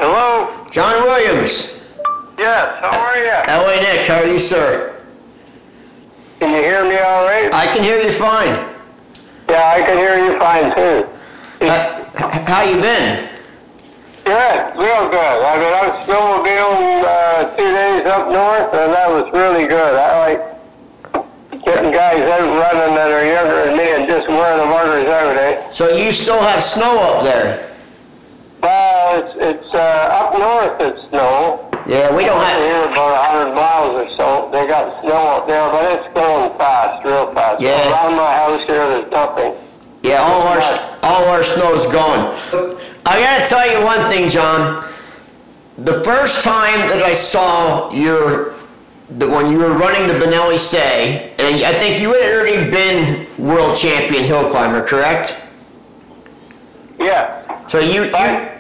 Hello? John Williams. Yes, how are you? L.A. Nick, how are you, sir? Can you hear me all right? I can hear you fine. Yeah, I can hear you fine too. How you been? Good, real good. I mean, I was snowmobiling 2 days up north, and that was really good. I like getting guys out running that are younger than me and just wearing the markers every day. So you still have snow up there? Well, it's up north it's snow. Yeah, we don't have... Here about 100 miles or so, they got snow up there, but it's going fast, real fast. Yeah. So around my house here, there's nothing. Yeah, all our snow's gone. I gotta tell you one thing, John. The first time that I saw when you were running the Benelli Say, and I think you had already been world champion hill climber, correct? Yeah. So you got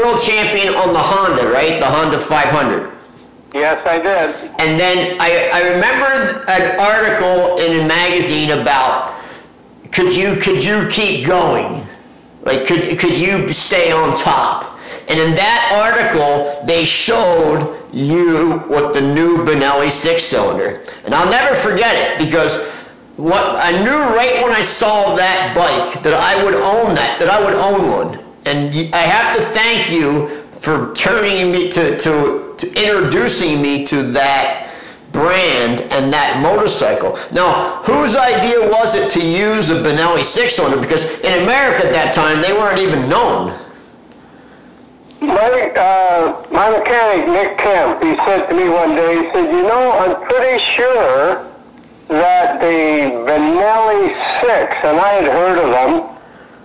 world champion on the Honda, right? The Honda 500. Yes, I did. And then I remember an article in a magazine about could you keep going? Like could you stay on top? And in that article, they showed you with the new Benelli 6-cylinder. And I'll never forget it because I knew right when I saw that bike that I would own that I would own one. And I have to thank you for turning me to introducing me to that brand and that motorcycle. Now, whose idea was it to use a Benelli 6-cylinder? Because in America at that time, they weren't even known. My mechanic, Nick Kemp, he said to me one day, he said, you know, I'm pretty sure that the Benelli 6, and I had heard of them,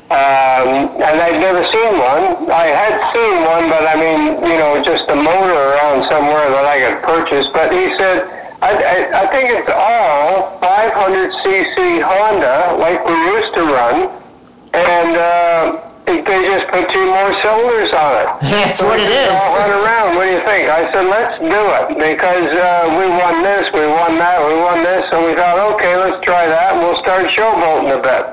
and I'd never seen one. I had seen one, but I mean, you know, just a motor around somewhere that I could purchase. But he said, I think it's all 500cc Honda, like we used to run, and they just put 2 more cylinders on it. That's what it is. All run around. What do you think? I said, let's do it, because we won this, we won that, we won this, so we thought, okay, let's try that, and we'll start showboating a bit.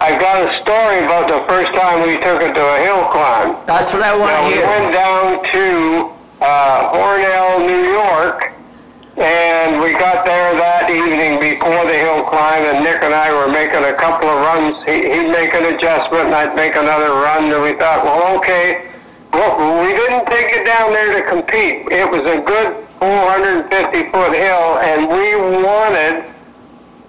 I got a story about the first time we took it to a hill climb. That's what I want to hear. We went down to Hornell, New York, and we got there that evening before the hill climb, and Nick and I were making a couple of runs. He'd make an adjustment, and I'd make another run, and we thought, well, okay. Well, we didn't take it down there to compete. It was a good 450-foot hill, and we wanted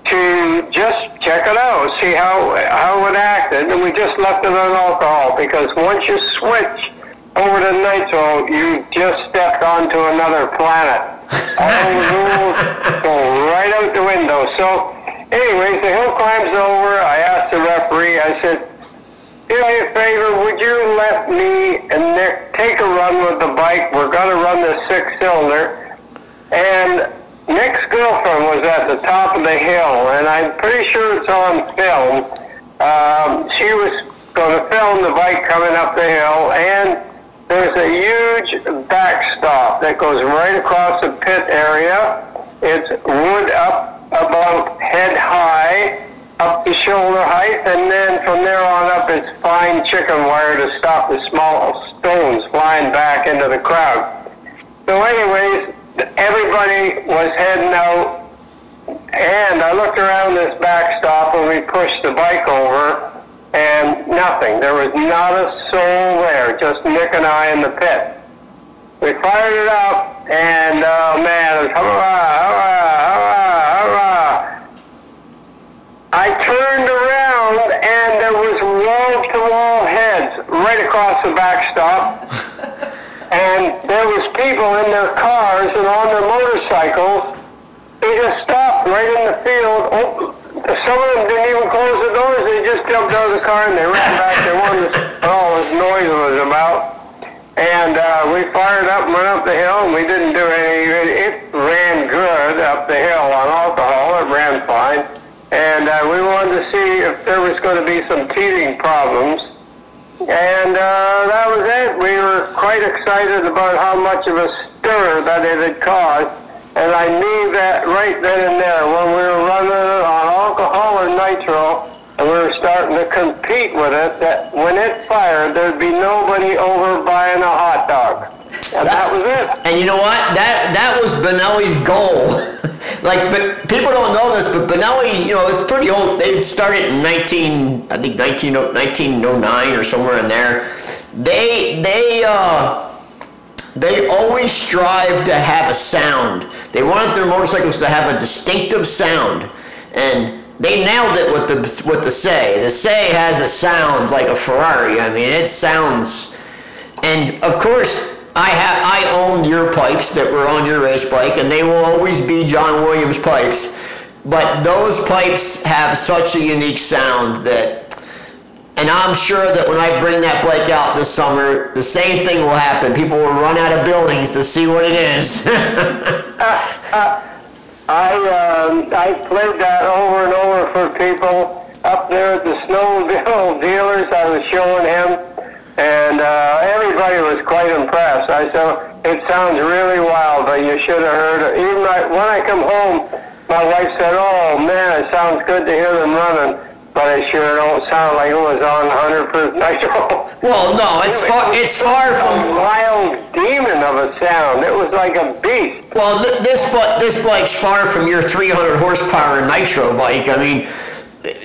to just check it out, see how it acted, and we just left it on alcohol, because once you switch over to nitro, you just stepped onto another planet. All the rules go right out the window. So anyways, the hill climb's over. I asked the referee, I said, do me a favor, would you let me and Nick take a run with the bike? We're going to run the 6-cylinder. And Nick's girlfriend was at the top of the hill, and I'm pretty sure it's on film. She was going to film the bike coming up the hill, and there's a huge backstop that goes right across the pit area. It's wood up about head high, up to shoulder height, and then from there on up it's fine chicken wire to stop the small stones flying back into the crowd. So anyways, everybody was heading out, and I looked around this backstop and we pushed the bike over, and nothing. There was not a soul there, just Nick and I in the pit. We fired it up, and man, it was hurrah, hurrah, hurrah, hurrah. I turned around, and there was wall-to-wall heads right across the backstop. And there was people in their cars and on their motorcycles. They just stopped right in the field. Oh, some of them didn't even close the doors. They just jumped out of the car and they ran back. They wanted to see what all this noise was about. And we fired up and went up the hill, and we didn't do any. It ran good up the hill on alcohol. It ran fine. And we wanted to see if there was going to be some teething problems. And that was it. We were quite excited about how much of a stir that it had caused. And I knew that right then and there when we were running on alcohol or nitro, and we were starting to to compete with it, that when it fired, there'd be nobody over buying a hot dog. And that was it. And you know what? That was Benelli's goal. But people don't know this, but Benelli, it's pretty old. They started in 1909 or somewhere in there. They always strive to have a sound. They wanted their motorcycles to have a distinctive sound, and they nailed it with the Say. The Say has a sound like a Ferrari. I mean, it sounds. And of course, I own your pipes that were on your race bike, and they will always be John Williams pipes. But those pipes have such a unique sound that. And I'm sure that when I bring that bike out this summer, the same thing will happen. People will run out of buildings to see what it is. I played that over and over for people up there at the Snowville dealers. I was showing him, and everybody was quite impressed. I said, it sounds really wild, but you should have heard it. Even when I come home, my wife said, oh man, it sounds good to hear them running. But it sure don't sound like it was on 100% nitro. Well, no, it's far from a wild demon of a sound. It was like a beast. Well, this bike's far from your 300 horsepower nitro bike. I mean,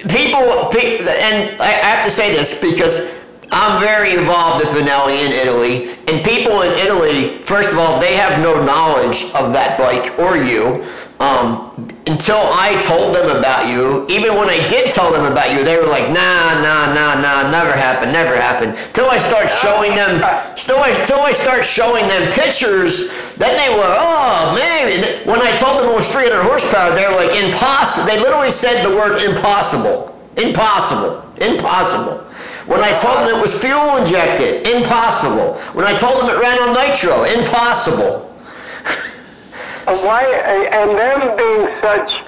people, and I have to say this because I'm very involved with Benelli in Italy, and people in Italy, first of all, they have no knowledge of that bike or you. Until I told them about you, even when I did tell them about you, they were like, nah, never happened. Till I start showing them, pictures, then they were, oh man. When I told them it was 300 horsepower, they were like, impossible. They literally said the word impossible. When I told them it was fuel injected, impossible. When I told them it ran on nitro, impossible. Why, and them being such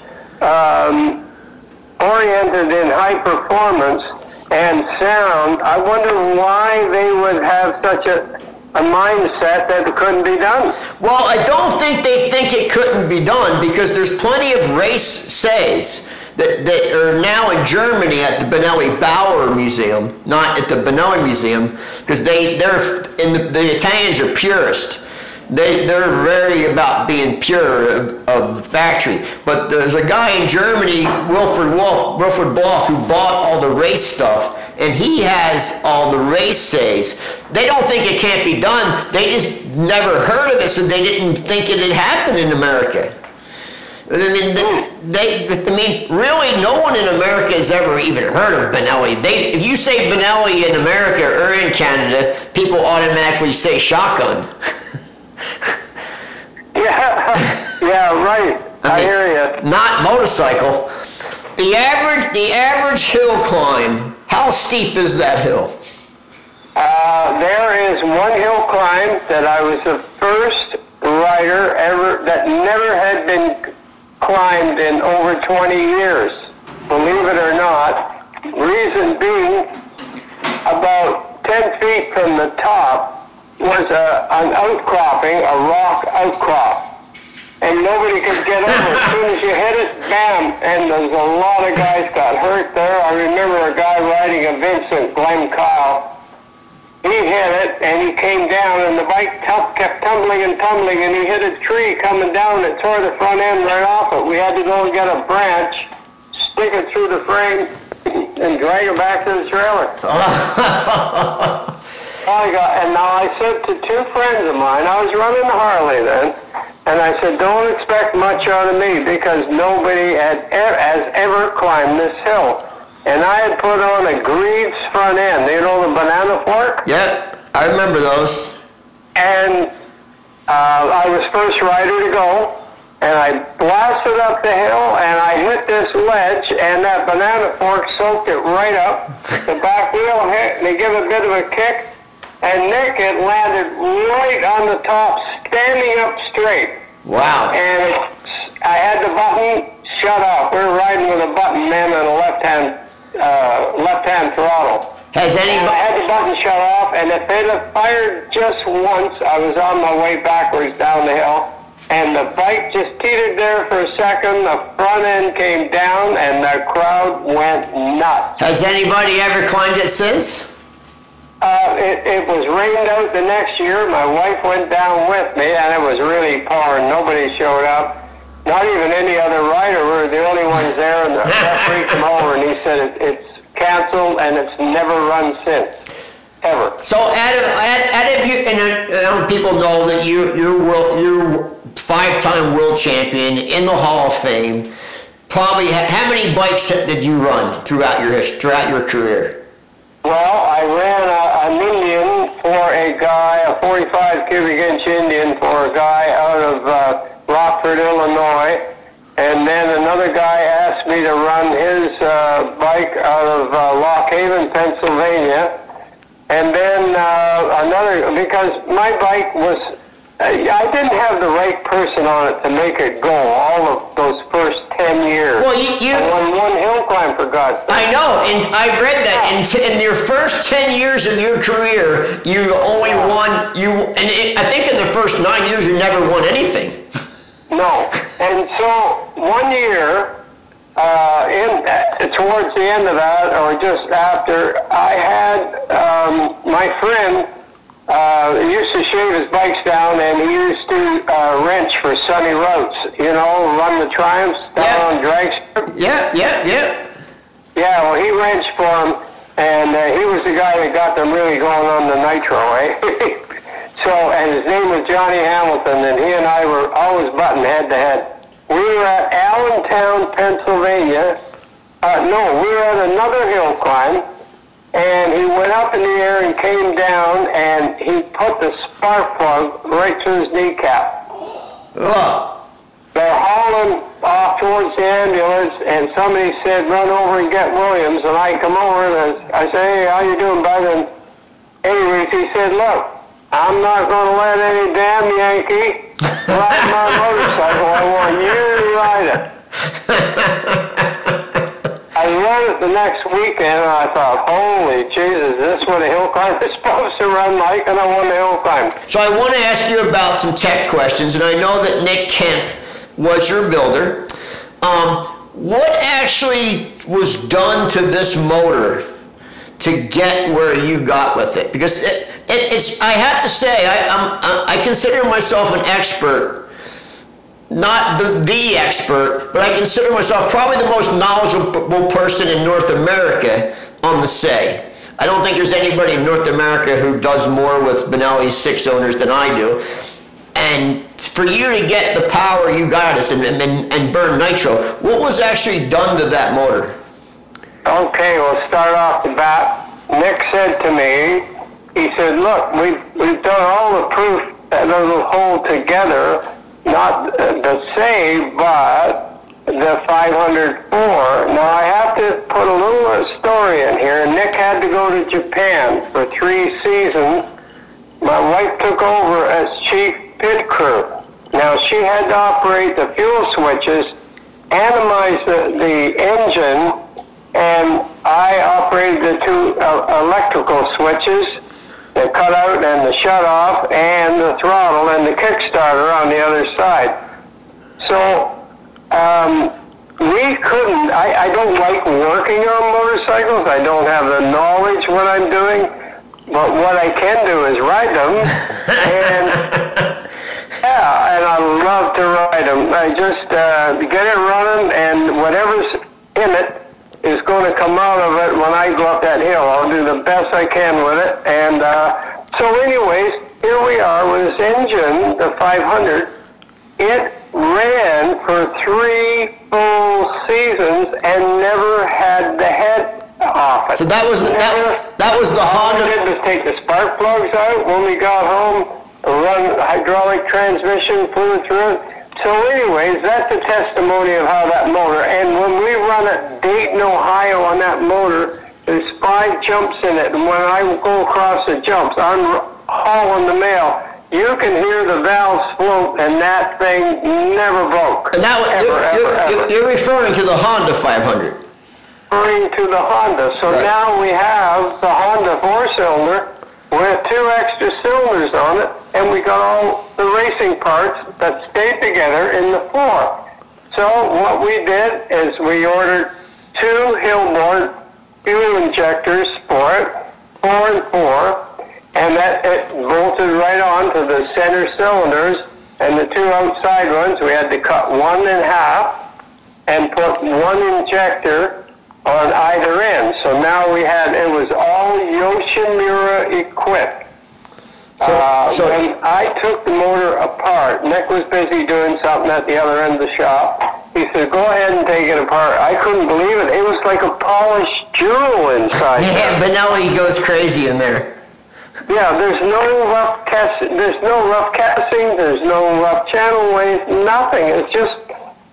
oriented in high performance and sound, I wonder why they would have such a mindset that it couldn't be done. Well, I don't think they think it couldn't be done because there's plenty of race Says that are now in Germany at the Benelli Bauer Museum, not at the Benelli Museum, because the Italians are purist. They're very about being pure of factory. But there's a guy in Germany, Wilfred Bloch, who bought all the race stuff, and he has all the race Says. They don't think it can't be done. They just never heard of it, so they didn't think it had happened in America. I mean, really, no one in America has ever even heard of Benelli. If you say Benelli in America or in Canada, people automatically say shotgun. Yeah, right. I hear you. Not motorcycle. The average hill climb, how steep is that hill? There is one hill climb that I was the first rider ever that never had been climbed in over 20 years. Believe it or not. Reason being, about 10 feet from the top was an outcropping, a rock outcrop. And nobody could get over. As soon as you hit it, bam, and there's a lot of guys got hurt there. I remember a guy riding a Vincent, Glenn Kyle. He hit it, and he came down, and the bike kept tumbling, and he hit a tree coming down that tore the front end right off it. We had to go and get a branch, stick it through the frame, and drag it back to the trailer. And now I said to two friends of mine, I was running the Harley then, and I said, don't expect much out of me because nobody has ever climbed this hill. And I had put on a Greaves front end, you know, the banana fork? Yeah, I remember those. And I was first rider to go, and I blasted up the hill, and I hit this ledge, and that banana fork soaked it right up. The back wheel hit, and they give a bit of a kick, and Nick had landed right on the top, standing up straight. Wow. And I had the button shut off. We were riding with a button man on a left-hand throttle. Has anybody? I had the button shut off, and if it had fired just once, I was on my way backwards down the hill. and the bike just teetered there for a second. The front end came down, and the crowd went nuts. Has anybody ever climbed it since? It was rained out the next year. My wife went down with me, and it was really pouring. Nobody showed up. Not even any other rider. We were the only ones there, and the referee came over, and he said it's canceled, and it's never run since, ever. So, Adam, you, and people know that you're five-time world champion in the Hall of Fame. Probably, how many bikes did you run throughout your career? Well, I ran an Indian for a guy, a 45 cubic inch Indian for a guy out of Rockford, Illinois, and then another guy asked me to run his bike out of Lock Haven, Pennsylvania, and then another, because my bike was, I didn't have the right person on it to make it go all of those first 10 years. Well, you I won one hill climb, for God's sake. I know, and I've read that. In your first 10 years of your career, you only won, I think in the first 9 years, you never won anything. No. And so one year, towards the end of that, or just after, I had my friend used to shave his bikes down, and he used to wrench for Sunny Routes. You know, run the Triumphs down on drag strip. Yeah. Yeah, well, he wrenched for him, and he was the guy that got them really going on the nitro, eh? So, and his name was Johnny Hamilton, and he and I were always butting head to head. We were at Allentown, Pennsylvania. No, we were at another hill climb, and he went up in the air and came down, and he put the spark plug right through his kneecap. Ugh. They're hauling off towards the ambulance, and somebody said, run over and get Williams, and I come over, and I say, hey, how you doing, bud? And anyways, he said, look, I'm not going to let any damn Yankee ride my motorcycle. I want you to ride it. I rode it the next weekend, and I thought, holy Jesus, is this what a hill climb is supposed to run like? And I won the hill climb. So I want to ask you about some tech questions, and I know that Nick Kemp was your builder. What actually was done to this motor to get where you got with it? Because it's I have to say, I consider myself an expert. Not the expert, but I consider myself probably the most knowledgeable person in North America on the Say. I don't think there's anybody in North America who does more with Benelli's 6-cylinders than I do. And for you to get the power you got us and burn nitro, what was actually done to that motor? Okay, we'll start off the bat. Nick said to me, he said, look, we've done all the proof that it'll hold together, not the Say, but the 504. Now, I have to put a little story in here. Nick had to go to Japan for 3 seasons. My wife took over as chief pit crew. Now, she had to operate the fuel switches, atomize the engine, and I operated the 2 electrical switches, the cutout and the shut-off, and the throttle and the kickstarter on the other side. So we couldn't, I don't like working on motorcycles. I don't have the knowledge what I'm doing, but what I can do is ride them. And yeah, and I love to ride them. I just get it running, and whatever's in it is going to come out of it when I go up that hill. I'll do the best I can with it. And so anyways, here we are with this engine, the 500. It ran for 3 full seasons and never had the head off it. So that was the Honda. All I did was take the spark plugs out when we got home, run hydraulic transmission, flew through it. So anyways, that's a testimony of how that motor, and when we run at Dayton, Ohio on that motor, there's 5 jumps in it, and when I go across the jumps, I'm hauling the mail. You can hear the valves float, and that thing never broke. And that you're referring to the Honda 500. Referring to the Honda. So right. Now we have the Honda 4-cylinder, with 2 extra cylinders on it, and we got all the racing parts that stayed together in the floor. So what we did is we ordered 2 Hillborn fuel injectors for it, 4 and 4, and that it bolted right on to the center cylinders, and the 2 outside ones we had to cut one in half and put 1 injector on either end. So now it was all Yoshimura equipped. So when I took the motor apart, Nick was busy doing something at the other end of the shop. He said, go ahead and take it apart. I couldn't believe it. It was like a polished jewel inside. Yeah, Benelli goes crazy in there. Yeah, there's no rough casting, there's no rough channel ways, nothing.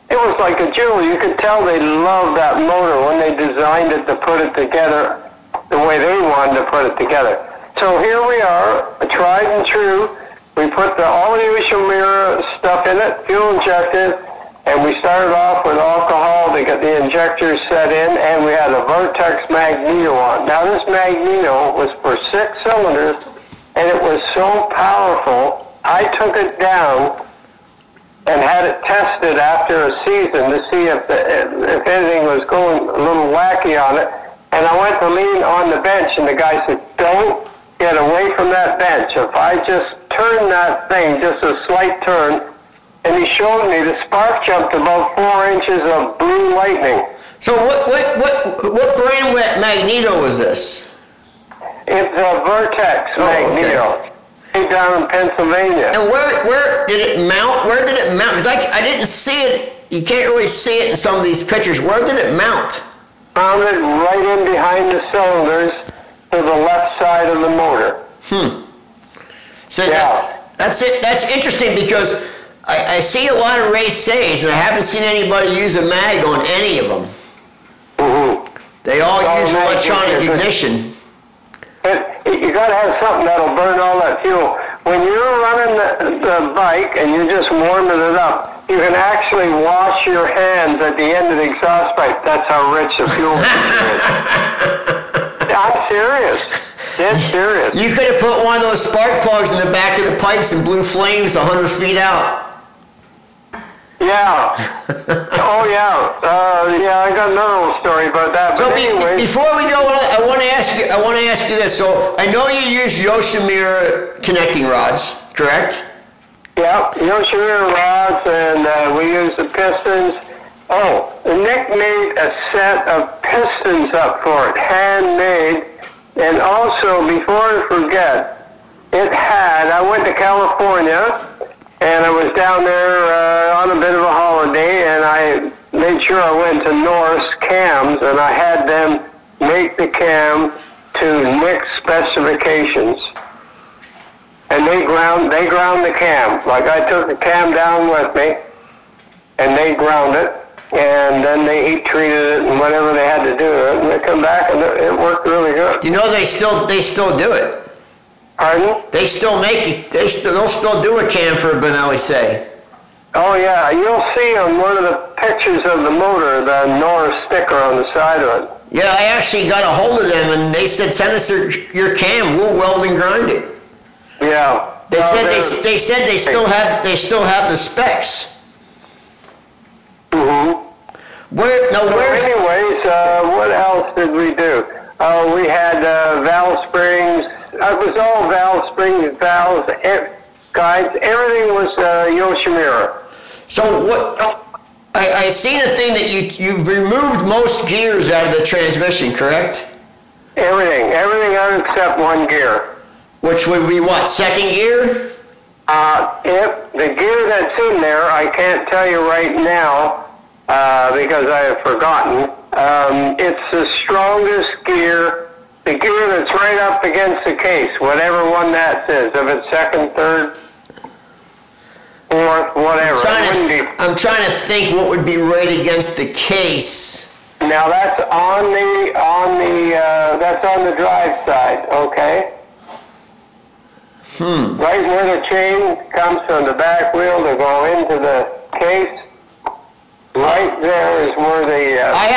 It was like a jewel. You could tell they loved that motor when they designed it to put it together the way they wanted to put it together. So here we are, a tried and true. We put all the Yoshimura stuff in it, fuel injected, and we started off with alcohol to get the injectors set in, and we had a Vertex magneto on. Now this magneto was for 6 cylinders, and it was so powerful, I took it down and had it tested after a season to see if anything was going a little wacky on it. And I went to lean on the bench, and the guy said, don't get away from that bench. If I just turn that thing, just a slight turn, and he showed me the spark jumped about 4 inches of blue lightning. So what brand magneto was this? It's a Vertex magneto. Okay. Down in Pennsylvania. And where did it mount? Where did it mount? Because I didn't see it. You can't really see it in some of these pictures. Where did it mount? Mounted right in behind the cylinders to the left side of the motor. So yeah. That's it. That's interesting because I see a lot of race says, and I haven't seen anybody use a mag on any of them. They all use electronic ignition. But you got to have something that'll burn all that fuel. When you're running the bike and you're just warming it up, you can actually wash your hands at the end of the exhaust pipe. That's how rich the fuel is. I'm serious. Dead serious. You could have put one of those spark plugs in the back of the pipes and blew flames 100 feet out. Yeah. Oh, yeah. I got another little story about that. So but anyway, before we go on, I want to ask you this. So I know you use Yoshimura connecting rods, correct? Yeah, Yoshimura rods, and we use the pistons. Oh, Nick made a set of pistons up for it, handmade. And also, before I forget, I went to California, and I was down there on a bit of a holiday, and I made sure I went to Norris Cams, and I had them make the cam to Nick's specifications. And they ground the cam. Like, I took the cam down with me, and they ground it, and then they heat treated it and whatever they had to do, and they come back, and it worked really good. Do you know they still do it? Pardon? They still make it. They'll still do a cam for a Benelli, say. Oh yeah, you'll see on one of the pictures of the motor the Norris sticker on the side of it. Yeah, I actually got a hold of them, and they said, "Send us your cam. We'll weld and grind it." Yeah. They said they still have the specs. Anyways, what else did we do? We had valve springs. It was all valve springs, valves, guides. Everything was Yoshimura. So what? I seen a thing that you removed most gears out of the transmission, correct? Everything out except one gear. Which would be what? Second gear? If the gear that's in there, I can't tell you right now because I have forgotten. It's the strongest gear. The gear that's right up against the case, whatever one that is. If it's second, third, fourth, whatever. I'm trying to think what would be right against the case. Now that's on the drive side, okay? Right where the chain comes from the back wheel to go into the case. Right there is where the I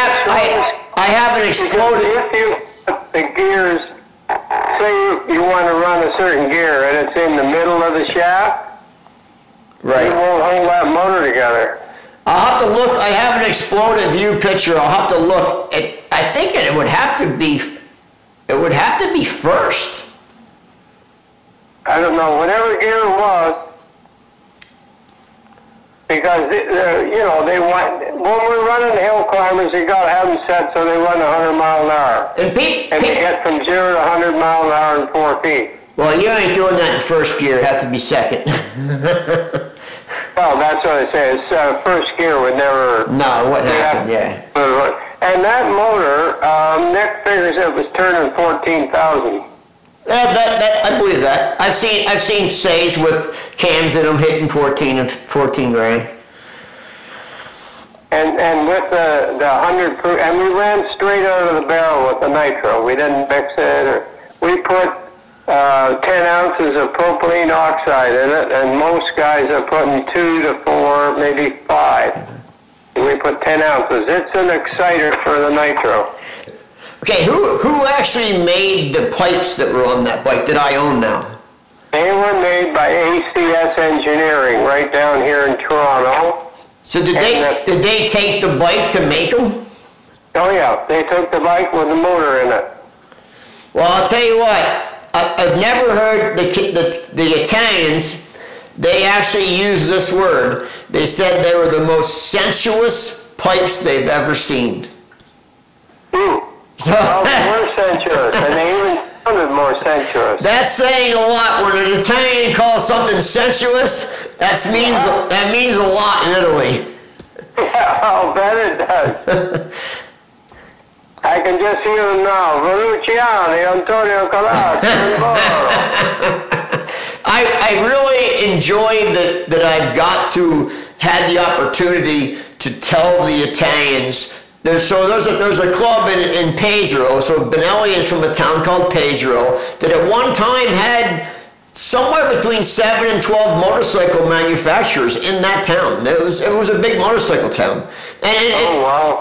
have an exploded. If you put the gears say you want to run a certain gear and it's in the middle of the shaft, Right. it won't hold that motor together. I'll have to look. I have an exploded view picture. I'll have to look. I think it would have to be. It would have to be first. I don't know, whatever gear it was, because you know, they want, when we're running hill climbers, you got to have them set so they run 100 mile an hour. And they get from 0 to 100 mile an hour in 4 feet. Well, you ain't doing that in first gear. It'd have to be second. Well, that's what I say. It's, first gear would never. No, it wouldn't happen. Yeah. And that motor, Nick figures it was turning 14,000. I believe that. I've seen says with cams in them hitting 14 grand. And with the 100 proof, and we ran straight out of the barrel with the nitro. We didn't mix it, or we put 10 ounces of propylene oxide in it, and most guys are putting 2 to 4, maybe 5. And we put 10 ounces. It's an exciter for the nitro. Okay, who actually made the pipes that were on that bike that I own now? They were made by ACS Engineering right down here in Toronto. So did they take the bike to make them? Oh yeah, they took the bike with the motor in it. Well, I'll tell you what. I've never heard the Italians. They actually used this word. They said they were the most sensuous pipes they've ever seen. So, well, they were sensuous, and they even sounded more sensuous. That's saying a lot. When an Italian calls something sensuous, that means a lot in Italy. Yeah, I'll bet it does. I can just hear them now. Voluciani, Antonio Calazzo. I really enjoy that I've got to had the opportunity to tell the Italians. There's a club in Pesaro. So Benelli is from a town called Pesaro that at one time had somewhere between 7 and 12 motorcycle manufacturers in that town. It was a big motorcycle town. Oh wow!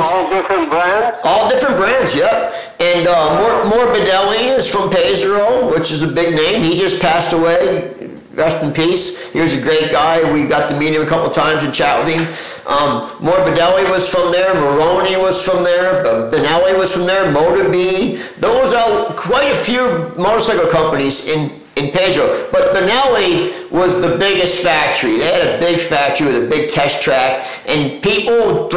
All different brands. All different brands, yep. And Benelli is from Pesaro, which is a big name. He just passed away. Rest in peace. He was a great guy. We got to meet him a couple times and chat with him. Benelli was from there. Moroni was from there. Benelli was from there. Motorbee. Those are quite a few motorcycle companies in Pesaro. But Benelli was the biggest factory. They had a big factory with a big test track. And people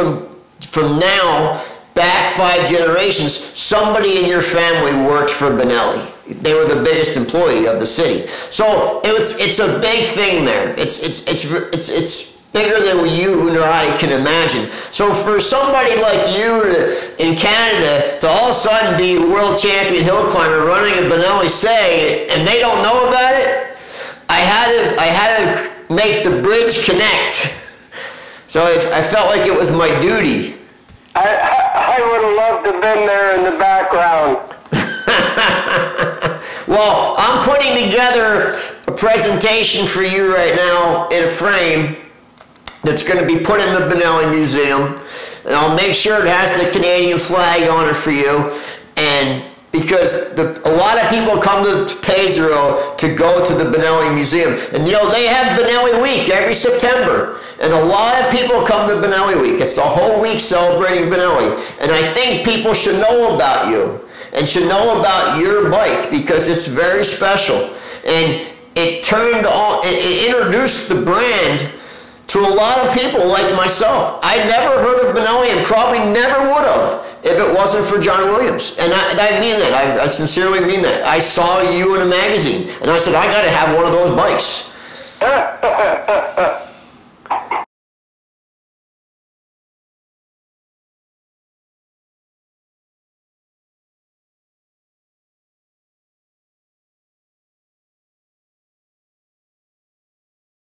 from now, back 5 generations, somebody in your family worked for Benelli. They were the biggest employee of the city. So it's a big thing there. It's bigger than you and I can imagine. So for somebody like you in Canada to all of a sudden be world champion hill climber running a Benelli Say, and they don't know about it, I had to make the bridge connect. So I felt like it was my duty. I would have loved to have been there in the background. Well, I'm putting together a presentation for you right now in a frame that's going to be put in the Benelli Museum, and I'll make sure it has the Canadian flag on it for you. And because a lot of people come to Pesaro to go to the Benelli Museum, and you know they have Benelli Week every September, and a lot of people come to Benelli Week. It's the whole week celebrating Benelli, and I think people should know about you and should know about your bike because it's very special. And it introduced the brand to a lot of people like myself. I never heard of Benelli and probably never would have if it wasn't for John Williams. And I mean that. I sincerely mean that. I saw you in a magazine and I said, I got to have one of those bikes.